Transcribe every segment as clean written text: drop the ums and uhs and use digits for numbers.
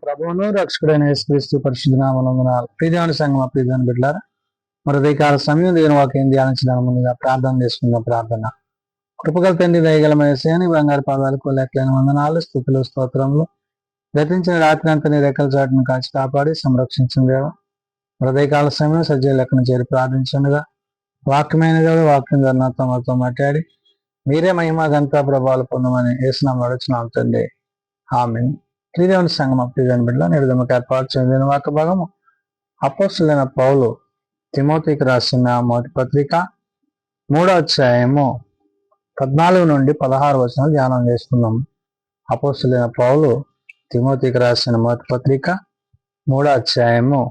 ప్రభువును రక్షకుడైన యేసుక్రీస్తు పరిశుద్ధ నామమున ప్రియదేవుని సంగమ ప్రియదేవుని బిడ్డలారా మరి ఉదయకాల సమయం దేవుని వాక్యం ధ్యానించడానికి ముందుగా ప్రార్థన చేసుకుందాం. ప్రార్థన. కృపగల తండ్రి, దయగల యేసయ్యా, బంగారు పాదాలకు లెక్కలేని వందనాలు, స్తుతులు, స్తోత్రములు. గతించిన రాత్రి అంతా నీ రెక్కల చాటును కాచి కాపాడి సంరక్షించిన దేవ హృదయకాల సమయం సజ్జల లెక్కను చేరి ప్రార్థించండుగా వాక్యమైన దేవ వాక్యం ద్వారా నాతో మాట్లాడి మీరే మహిమ ఘనత ప్రభావాలు పొందమని యేసునామమున అడుగుచున్నాం తండ్రి. ఆమేన్. ప్రియదేవుని సంగమ ప్రియదేవుని బిడ్డల నేడు ఏర్పాటు చేయడం వాక్య భాగము అపోస్తలుడైన పౌలు తిమోతికి రాసిన మొదటి పత్రిక 3వ అధ్యాయము 14 నుండి 16 వచనాలు ధ్యానం చేసుకున్నాము. అపోస్తలుడైన పౌలు తిమోతికి రాసిన మొదటి పత్రిక 3వ అధ్యాయము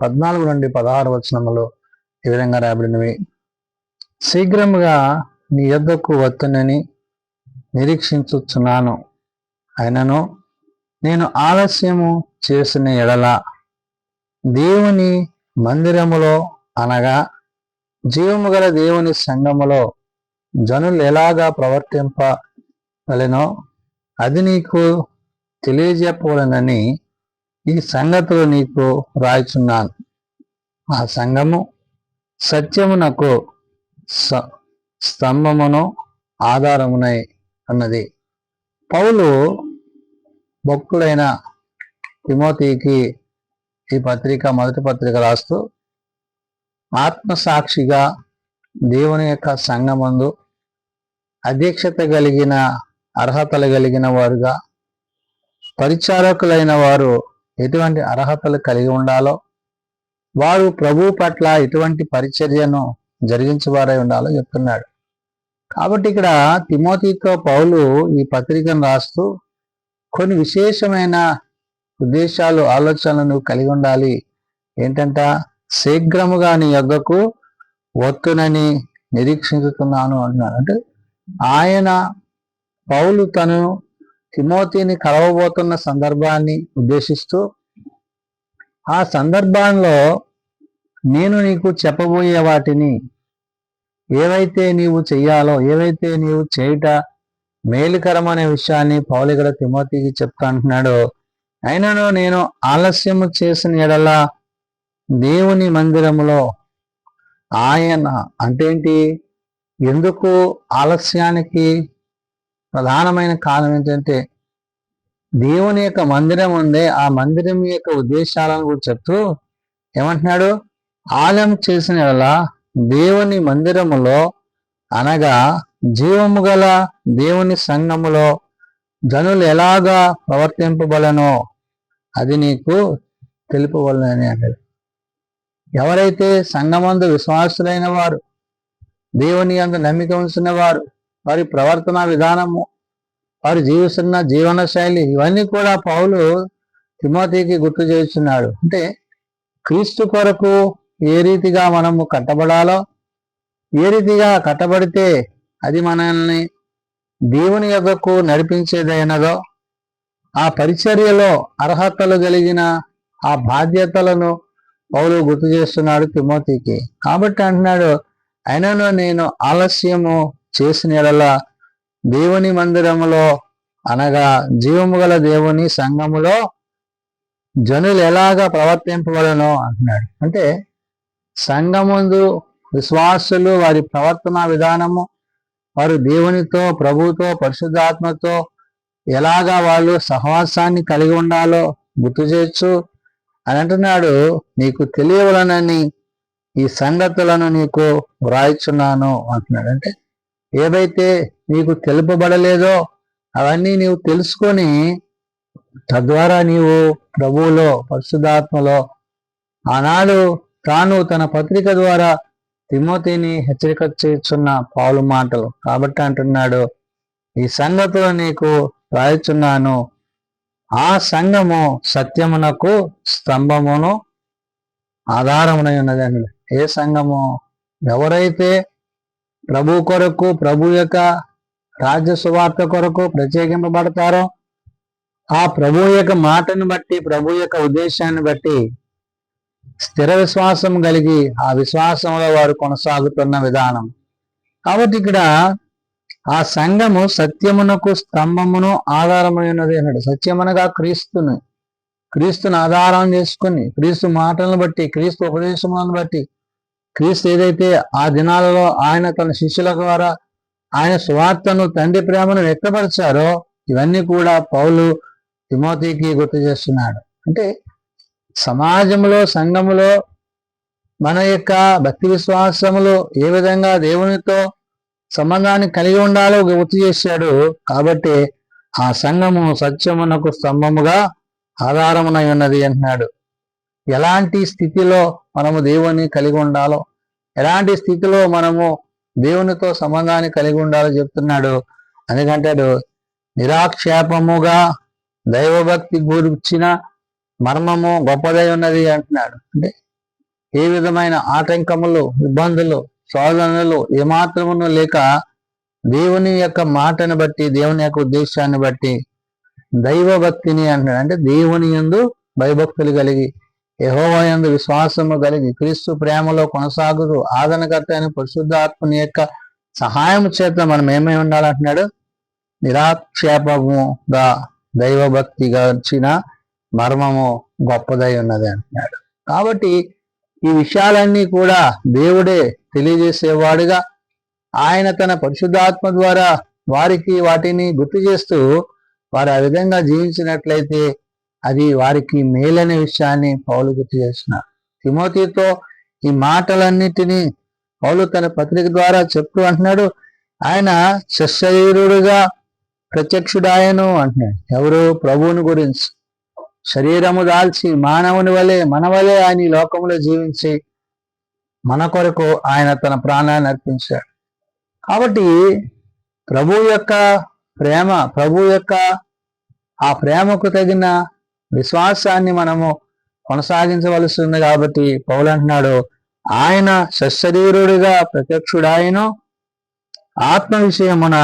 14 నుండి 16 వచనములు ఈ విధంగా రాయబడినవి. శీఘ్రముగా నీ యొద్దకు వత్తునని నిరీక్షించుచున్నాను, అయినను నేను ఆలస్యము చేసిన ఎడల దేవుని మందిరములో అనగా జీవము గల దేవుని సంఘములో జనులు ఎలాగా ప్రవర్తింపవలెనో అది నీకు తెలియజెప్పవలెనని ఈ సంగతులు నీకు రాయుచున్నాను. ఆ సంఘము సత్యమునకు స్తంభమును ఆధారమునై అన్నది. పౌలు భక్తుడైన తిమోతికి ఈ పత్రిక మొదటి పత్రిక రాస్తూ ఆత్మసాక్షిగా దేవుని యొక్క సంఘమందు అధ్యక్షత కలిగిన అర్హతలు కలిగిన వారుగా, పరిచారకులైన వారు ఎటువంటి అర్హతలు కలిగి ఉండాలో, వారు ప్రభువు పట్ల ఎటువంటి పరిచర్యను జరిగించేవారై ఉండాలో చెప్తున్నాడు. కాబట్టి ఇక్కడ తిమోతితో పౌలు ఈ పత్రికను రాస్తూ కొన్ని విశేషమైన ఉద్దేశాలు, ఆలోచనలను కలిగి ఉండాలి. ఏంటంట? శీఘ్రముగా నీ యొద్దకు వత్తునని నిరీక్షించుతున్నాను అంటున్నాడు. అంటే ఆయన పౌలు తను తిమోతిని కలవబోతున్న సందర్భాన్ని ఉద్దేశిస్తూ, ఆ సందర్భంలో నేను నీకు చెప్పబోయే వాటిని ఏవైతే నీవు చెయ్యాలో, ఏవైతే నీవు చేయుట మేలుకరం అనే విషయాన్ని పౌలు ఇక్కడ తిమోతికి చెప్తా అంటున్నాడు. అయినను నేను ఆలస్యము చేసిన ఎడల దేవుని మందిరములో ఆయన అంటే ఏంటి? ఎందుకు ఆలస్యానికి ప్రధానమైన కారణం ఏంటంటే దేవుని యొక్క మందిరం ఉందే, ఆ మందిరం యొక్క ఉద్దేశాలను కూడా చెప్తూ ఏమంటున్నాడు? ఆలయం చేసిన ఎడల దేవుని మందిరములో అనగా జీవము గల దేవుని సంఘములో జనులు ఎలాగా ప్రవర్తింపబలనో అది నీకు తెలుపవలనని అన్నాడు. ఎవరైతే సంఘమందు విశ్వాసులైన వారు, దేవుని యందు నమ్మిక ఉంచిన వారు, వారి ప్రవర్తన విధానము, వారు జీవిస్తున్న జీవన శైలి, ఇవన్నీ కూడా పౌలు తిమోతికి గుర్తు చేస్తున్నాడు. అంటే క్రీస్తు కొరకు ఏ రీతిగా మనము కట్టబడాలో, ఏ రీతిగా కట్టబడితే అది మనల్ని దేవుని యొద్దకు నడిపించేదైనదో, ఆ పరిచర్యలో అర్హతలు కలిగిన ఆ బాధ్యతలను పౌలు గుర్తు చేస్తున్నాడు తిమోతికి. కాబట్టి అంటున్నాడు, అయినను నేను ఆలస్యము చేసిన ఎడల దేవుని మందిరములో అనగా జీవము గల దేవుని సంఘములో జనులు ఎలాగా ప్రవర్తింపవలనో అంటున్నాడు. అంటే సంఘముందు విశ్వాసులు వారి ప్రవర్తన విధానము, వారు దేవునితో, ప్రభువుతో, పరిశుద్ధాత్మతో ఎలాగా వాళ్ళు సహవాసాన్ని కలిగి ఉండాలో గుర్తు చేయొచ్చు అని అంటున్నాడు. నీకు తెలియవలనని ఈ సంగతులను నీకు వ్రాయిచున్నాను అంటున్నాడు. అంటే ఏవైతే నీకు తెలుపబడలేదో అవన్నీ నీవు తెలుసుకొని తద్వారా నీవు ప్రభువులో, పరిశుద్ధాత్మలో ఆనాడు తాను తన పత్రిక ద్వారా తిమోతిని హెచ్చరిక చేస్తున్న పౌలు మాటలు. కాబట్టి అంటున్నాడు, ఈ సంగతులు నీకు రాయుచున్నాను. ఆ సంఘము సత్యమునకు స్తంభమును ఆధారమునై ఉన్నది అని. ఏ సంఘము? ఎవరైతే ప్రభు కొరకు, ప్రభు యొక్క రాజ్య సువార్త కొరకు ప్రత్యేకింపబడతారో, ఆ ప్రభు యొక్క మాటను బట్టి, ప్రభు యొక్క ఉద్దేశాన్ని బట్టి స్థిర విశ్వాసం కలిగి ఆ విశ్వాసంలో వారు కొనసాగుతున్న విధానం. కాబట్టి ఇక్కడ ఆ సంఘము సత్యమునకు స్తంభమును ఆధారమై ఉన్నది అన్నాడు. సత్యమనగా క్రీస్తుని, క్రీస్తుని ఆధారం చేసుకుని, క్రీస్తు మాటలను బట్టి, క్రీస్తు ఉపదేశములను బట్టి, క్రీస్తు ఏదైతే ఆ దినాలలో ఆయన తన శిష్యుల ద్వారా ఆయన సువార్తను, తండ్రి ప్రేమను వ్యక్తపరిచారో ఇవన్నీ కూడా పౌలు తిమోతికి గుర్తు చేస్తున్నాడు. అంటే సమాజంలో, సంఘములో మన యొక్క భక్తి విశ్వాసములు ఏ విధంగా దేవునితో సంబంధాన్ని కలిగి ఉండాలో గుర్తు చేశాడు. కాబట్టి ఆ సంఘము సత్యమునకు స్తంభముగా ఆధారమునై ఉన్నది అంటున్నాడు. ఎలాంటి స్థితిలో మనము దేవుని కలిగి ఉండాలో, ఎలాంటి స్థితిలో మనము దేవునితో సంబంధాన్ని కలిగి ఉండాలో చెప్తున్నాడు. ఎందుకంటాడు నిరాక్షేపముగా దైవభక్తి గురించిన మర్మము గొప్పదై ఉన్నది అంటున్నాడు. అంటే ఏ విధమైన ఆటంకములు, ఇబ్బందులు, శోధనలు ఏమాత్రమును లేక దేవుని యొక్క మాటను బట్టి, దేవుని యొక్క ఉద్దేశాన్ని బట్టి దైవభక్తిని అంటున్నాడు. అంటే దేవుని యందు భయభక్తులు కలిగి, యెహోవా యందు విశ్వాసము కలిగి, క్రీస్తు ప్రేమలో కొనసాగుతూ ఆదరణకర్త అయిన పరిశుద్ధాత్మని యొక్క సహాయం చేత మనం ఏమై ఉండాలంటున్నాడు? నిరాక్షేపముగా దైవభక్తిగా వచ్చిన మర్మము గొప్పదై ఉన్నది అంటున్నాడు. కాబట్టి ఈ విషయాలన్నీ కూడా దేవుడే తెలియజేసేవాడుగా ఆయన తన పరిశుద్ధాత్మ ద్వారా వారికి వాటిని గుర్తు చేస్తూ వారు ఆ విధంగా జీవించినట్లయితే అది వారికి మేలనే విషయాన్ని పౌలు గుర్తు చేస్తున్నారు. తిమోతితో ఈ మాటలన్నిటినీ పౌలు తన పత్రిక ద్వారా చెప్తూ అంటున్నాడు, ఆయన సశరీరుడుగా ప్రత్యక్షుడాయను అంటున్నాడు. ఎవరు? ప్రభువుని గురించి. శరీరము దాల్చి మానవుని వలె, మన వలె ఆయన ఈ లోకంలో జీవించి మన కొరకు ఆయన తన ప్రాణాన్ని అర్పించాడు. కాబట్టి ప్రభు యొక్క ప్రేమ, ప్రభు యొక్క ఆ ప్రేమకు తగిన విశ్వాసాన్ని మనము కొనసాగించవలసి ఉంది. కాబట్టి పౌలు అంటున్నాడు, ఆయన సశరీరుడిగా ప్రత్యక్షుడాయను, ఆత్మ విషయమున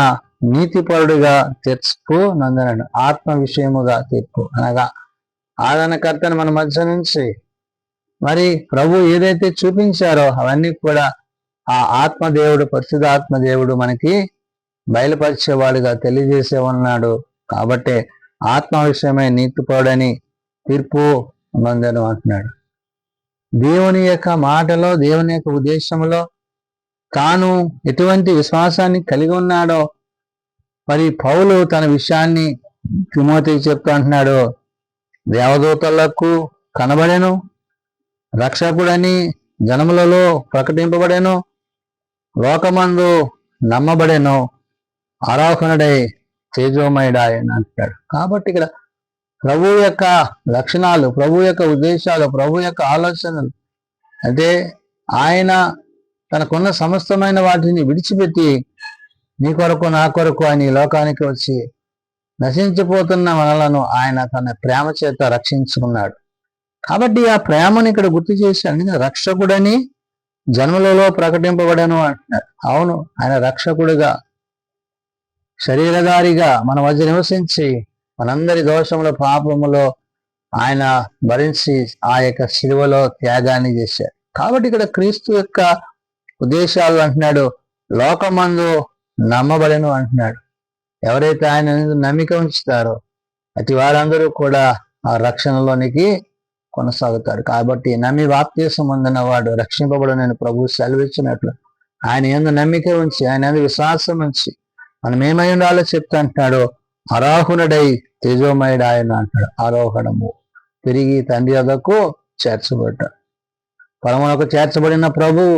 నీతిపరుడిగా తీర్పు నందనడు. ఆత్మ విషయముగా తీర్పు అనగా ఆదరణకర్తను మన మధ్య నుంచి మరి ప్రభు ఏదైతే చూపించారో అవన్నీ కూడా ఆ ఆత్మదేవుడు, పరిశుద్ధాత్మదేవుడు మనకి బయలుపరిచేవాడుగా తెలియజేసే ఉన్నాడు. కాబట్టి ఆత్మ విషయమై నీతిపరుడని తీర్పు నందను అంటున్నాడు. దేవుని యొక్క మాటలో, దేవుని యొక్క ఉద్దేశంలో తాను ఎటువంటి విశ్వాసాన్ని కలిగి ఉన్నాడో మరి పౌలు తన విషయాన్ని తిమోతికి చెప్తూ అంటున్నాడు. దేవదూతలకు కనబడెను, రక్షకుడని జనములలో ప్రకటింపబడెను, లోకమందు నమ్మబడెను, ఆరోహణుడై తేజోమయుడాయని అంటాడు. కాబట్టి ఇక్కడ ప్రభు యొక్క లక్షణాలు, ప్రభు యొక్క ఉద్దేశాలు, ప్రభు యొక్క ఆలోచనలు, అంటే ఆయన తనకున్న సమస్తమైన వాటిని విడిచిపెట్టి నీ కొరకు, నా కొరకు ఆయన ఈ లోకానికి వచ్చి నశించిపోతున్న మనలను ఆయన తన ప్రేమ చేత రక్షించుకున్నాడు. కాబట్టి ఆ ప్రేమను ఇక్కడ గుర్తు చేశాడు. రక్షకుడని జన్మలలో ప్రకటింపబడను అంటున్నాడు. అవును, ఆయన రక్షకుడిగా శరీరధారిగా మన మధ్య నివసించి మనందరి దోషముల పాపములో ఆయన భరించి ఆ యొక్క శిలువలో త్యాగాన్ని చేశాడు. కాబట్టి ఇక్కడ క్రీస్తు యొక్క ఉద్దేశాలు అంటున్నాడు, లోకమందు నమ్మబడను అంటున్నాడు. ఎవరైతే ఆయన నమ్మిక ఉంచుతారో అతి వారందరూ కూడా ఆ రక్షణలోనికి కొనసాగుతారు. కాబట్టి నమ్మి బాప్తీసం పొందిన వాడు రక్షింపబడనని ప్రభువు సెలవిచ్చినట్లు ఆయన యందు నమ్మిక ఉంచి, ఆయన యందు విశ్వాసం ఉంచి మనం ఏమై ఉండాలో చెప్తా అంటున్నాడు. ఆరోహణుడై తేజోమయుడాయన అంటాడు. ఆరోహణము తిరిగి తండ్రి వద్దకు చేర్చబడ్డాడు. పరమునకు చేర్చబడిన ప్రభువు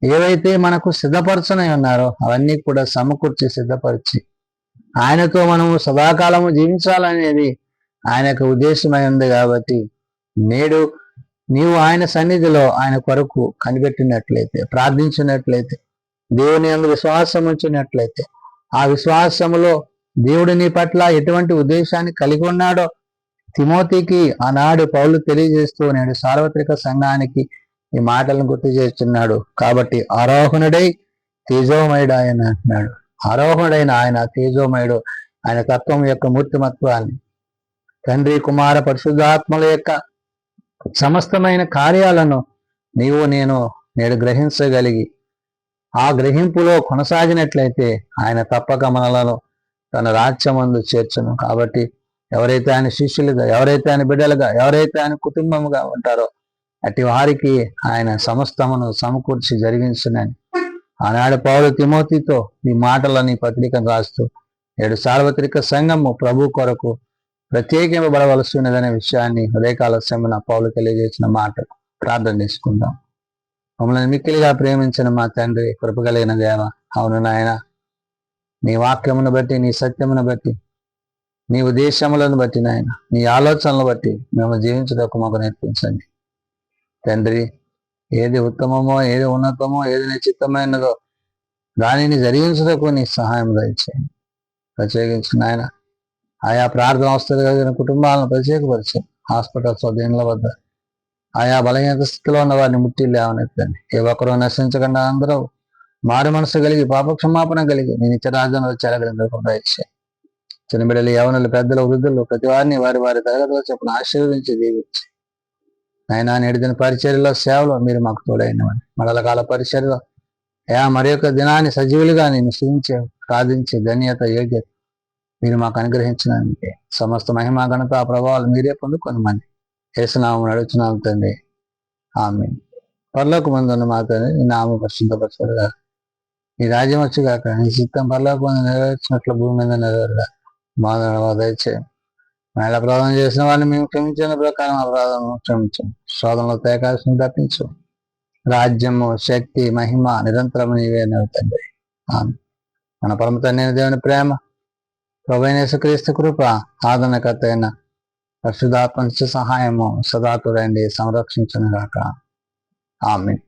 ఏవైతే మనకు సిద్ధపరచనై ఉన్నారో అవన్నీ కూడా సమకూర్చి సిద్ధపరిచి ఆయనతో మనము సదాకాలము జీవించాలనేది ఆయన యొక్క ఉద్దేశమై ఉంది. కాబట్టి నేడు నీవు ఆయన సన్నిధిలో ఆయన కొరకు కనిపెట్టినట్లయితే, ప్రార్థించినట్లయితే, దేవుని యందు విశ్వాసం ఉంచినట్లయితే, ఆ విశ్వాసములో దేవుడు నీ పట్ల ఎటువంటి ఉద్దేశాన్ని కలిగి ఉన్నాడో తిమోతికి ఆనాడు పౌలు తెలియజేస్తూ నేడు సార్వత్రిక సంఘానికి ఈ మాటలను గుర్తు చేస్తున్నాడు. కాబట్టి ఆరోహణుడై తేజోమయుడు ఆయన అంటున్నాడు. ఆరోహణుడైన ఆయన తేజోమయుడు, ఆయన తత్వం యొక్క మూర్తిమత్వాన్ని, తండ్రి కుమార పరిశుద్ధాత్మల యొక్క సమస్తమైన కార్యాలను నీవు నేను నేడు గ్రహించగలిగి ఆ గ్రహింపులో కొనసాగినట్లయితే ఆయన తప్పక మనలను తన రాజ్యమందు చేర్చును. కాబట్టి ఎవరైతే ఆయన శిష్యులుగా, ఎవరైతే ఆయన బిడ్డలుగా, ఎవరైతే ఆయన కుటుంబముగా ఉంటారో అట్టి వారికి ఆయన సమస్తమును సమకూర్చి జరిగించునని ఆనాడు పౌలు తిమోతితో ఈ మాటలని పత్రికను రాస్తూ 7 సార్వత్రిక సంఘము ప్రభు కొరకు ప్రత్యేకింపబడవలసి ఉన్నదనే విషయాన్ని ఉదయకాల సమయంలో పౌలు తెలియజేసిన మాట ప్రార్థన చేసుకుందాం. మమ్మల్ని మిక్కిలిగా ప్రేమించిన మా తండ్రి, కృపగలిగిన దేవ, అవును నాయన, నీ వాక్యమును బట్టి, నీ సత్యమును బట్టి, నీ ఉద్దేశములను బట్టి నాయన, నీ ఆలోచనలు బట్టి మేము జీవించడానికి మాకు నేర్పించండి తండ్రి. ఏది ఉత్తమమో, ఏది ఉన్నతమో, ఏది నిశ్చితమైనదో దానిని జరిగించడానికి నీ సహాయం దయచేయండి. ప్రత్యేకించిన ఆయన ఆయా ప్రార్థన అవస్థలు కలిగిన కుటుంబాలను ప్రత్యేకపరిచారు. హాస్పిటల్స్, దీనిల వద్ద ఆయా బలహీన స్థితిలో ఉన్న వారిని ముట్టి లేవనెత్తండి. ఏ ఒక్కరూ నశించకుండా అందరూ మారు మనసు కలిగి పాపక్షమాపణ కలిగి నీ నిత్యరాజ్యంలో చేరగలిగిన దయచేయండి. చిన్న బిడ్డలు, యవనులు, పెద్దలు, వృద్ధులు ప్రతి వారిని వారి వారి తరగతిలో చెప్పిన ఆశీర్వదించి దీవించి అయినా నేడిదిన పరిచర్యలో, సేవలో మీరు మాకు తోడైనవని, మడల కాల పరిచర్యలో మరి యొక్క దినాన్ని సజీవులుగా నేను స్థుతించే సాధించే ధన్యత, యోగ్యత మీరు మాకు అనుగ్రహించినందుకే సమస్త మహిమా ఘనత ప్రభావాలు మీరే పొందుకొని మంది యేసునామమున అడుగుచున్నాము తండ్రి, ఆమేన్. పరలోకమందున్న మా తండ్రి, నీ నామము పరిశుద్ధపరచబడుగాక, నీ రాజ్యం వచ్చుగాక, నీ చిత్తం పరలోకమందు నెరవేర్చినట్లు భూమి మీద నెరవేరుగాక. మానవ దయచేయండి. మేళ అపరాధం చేసిన వారిని మేము క్షమించిన ప్రకారం అపరాధం క్షమించండి. శోధనలో తేకాల్సిన తప్పించు. రాజ్యము, శక్తి, మహిమ నిరంతరము నీవే తండ్రి, ఆమేన్. మన పరమ తండ్రి దేవుని ప్రేమ, ప్రభువైన యేసుక్రీస్తు కృప, ఆదరణకర్త అయిన పరిశుద్ధాత్మ సహాయము సదా తోడండి సంరక్షించును గాక. ఆమేన్.